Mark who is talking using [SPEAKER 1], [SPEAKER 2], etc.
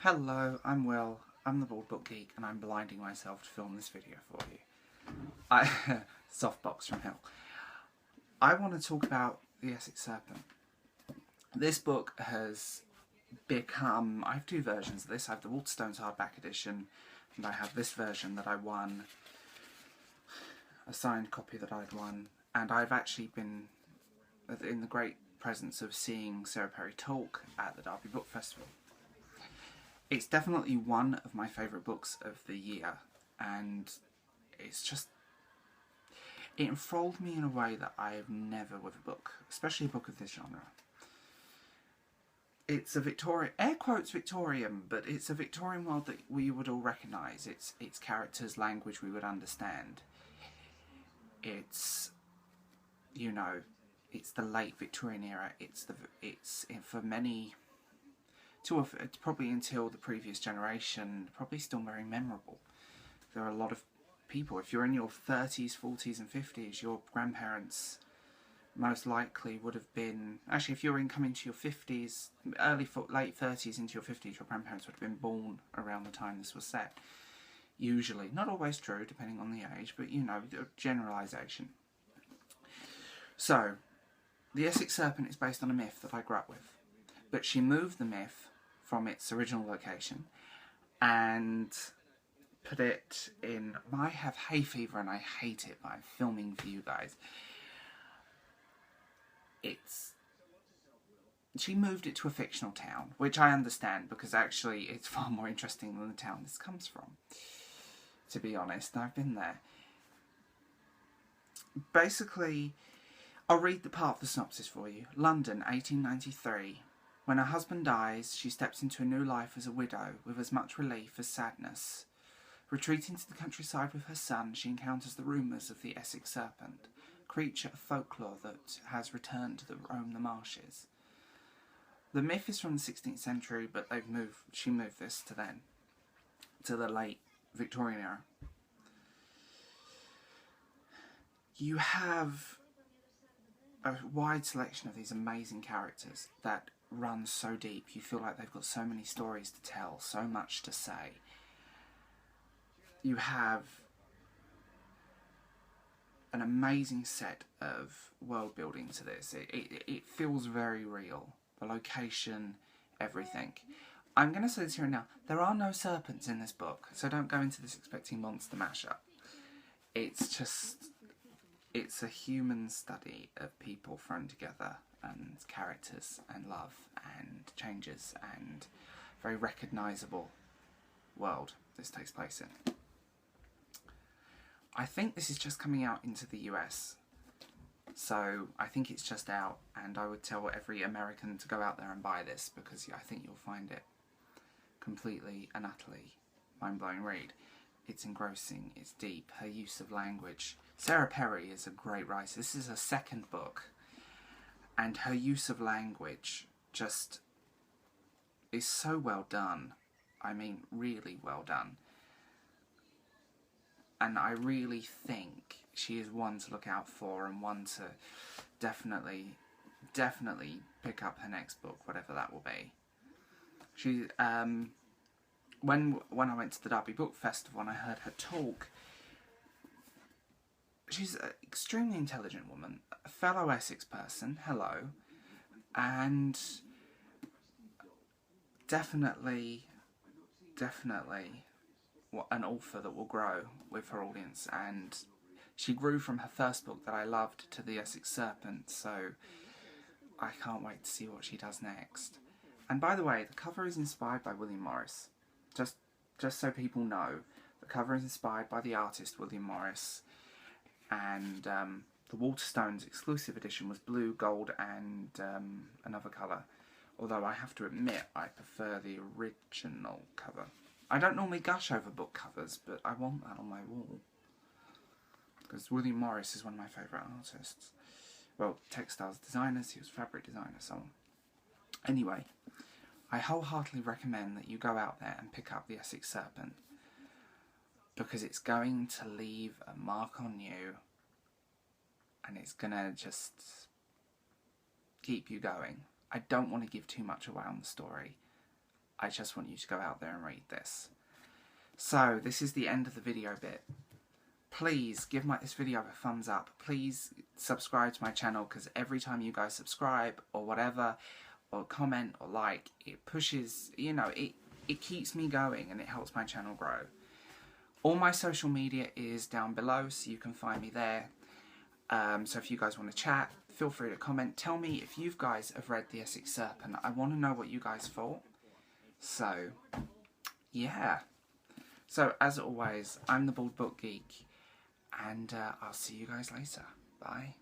[SPEAKER 1] Hello, I'm Will, I'm the baldbookgeek, and I'm blinding myself to film this video for you. Softbox from hell. I want to talk about the Essex Serpent. This book has become... I have two versions of this. I have the Waterstones hardback edition, and I have this version that I won, a signed copy that I'd won, and I've actually been in the great presence of seeing Sarah Perry talk at the Derby Book Festival. It's definitely one of my favourite books of the year, and it's just... it enthralled me in a way that I have never with a book, especially a book of this genre. It's a Victorian, air quotes Victorian, but it's a Victorian world that we would all recognise. It's characters, language we would understand. It's, you know, it's the late Victorian era. It's for many... probably until the previous generation, probably still very memorable. There are a lot of people, if you're in your 30s, 40s and 50s, your grandparents most likely would have been... actually, if you're coming to your 50s, late 30s into your 50s, your grandparents would have been born around the time this was set. Usually. Not always true, depending on the age, but, you know, generalisation. So, the Essex Serpent is based on a myth that I grew up with. But she moved the myth from its original location and put it in... I have hay fever and I hate it, but I'm filming for you guys. She moved it to a fictional town, which I understand because actually it's far more interesting than the town this comes from. To be honest, I've been there. Basically, I'll read the part of the synopsis for you. London, 1893. When her husband dies, she steps into a new life as a widow, with as much relief as sadness. Retreating to the countryside with her son, she encounters the rumours of the Essex Serpent, a creature of folklore that has returned to roam the marshes. The myth is from the 16th century, but she moved this to then, to the late Victorian era. You have a wide selection of these amazing characters that run so deep. You feel like they've got so many stories to tell, so much to say. You have an amazing set of world building to this. It feels very real. The location, everything. I'm going to say this here and now. There are no serpents in this book, so don't go into this expecting monster mashup. It's just... it's a human study of people thrown together, and characters, and love, and changes, and very recognisable world this takes place in. I think this is just coming out into the US, so I think it's just out, and I would tell every American to go out there and buy this, because I think you'll find it completely and utterly mind-blowing read. It's engrossing, it's deep, her use of language. Sarah Perry is a great writer. This is her second book, and her use of language just is so well done. I mean, really well done. And I really think she is one to look out for, and one to definitely pick up her next book, whatever that will be. She, when I went to the Derby Book Festival and I heard her talk, she's an extremely intelligent woman, a fellow Essex person, hello, and definitely an author that will grow with her audience. And she grew from her first book that I loved to the Essex Serpent, so I can't wait to see what she does next. And by the way, the cover is inspired by William Morris. Just so people know, the cover is inspired by the artist William Morris, and the Waterstones exclusive edition was blue, gold and another colour. Although I have to admit, I prefer the original cover. I don't normally gush over book covers, but I want that on my wall. Because William Morris is one of my favourite artists. Well, textiles designers, he was fabric designer, so on. Anyway, I wholeheartedly recommend that you go out there and pick up the Essex Serpent, because it's going to leave a mark on you, and it's going to just keep you going. I don't want to give too much away on the story. I just want you to go out there and read this. So, this is the end of the video bit. Please give this video a thumbs up. Please subscribe to my channel, because every time you guys subscribe or whatever, or comment or like, it pushes, you know, it keeps me going and it helps my channel grow. All my social media is down below, so you can find me there. So if you guys want to chat, feel free to comment. Tell me if you guys have read The Essex Serpent. I want to know what you guys thought. So, yeah. So, as always, I'm the Bald Book Geek, and I'll see you guys later. Bye.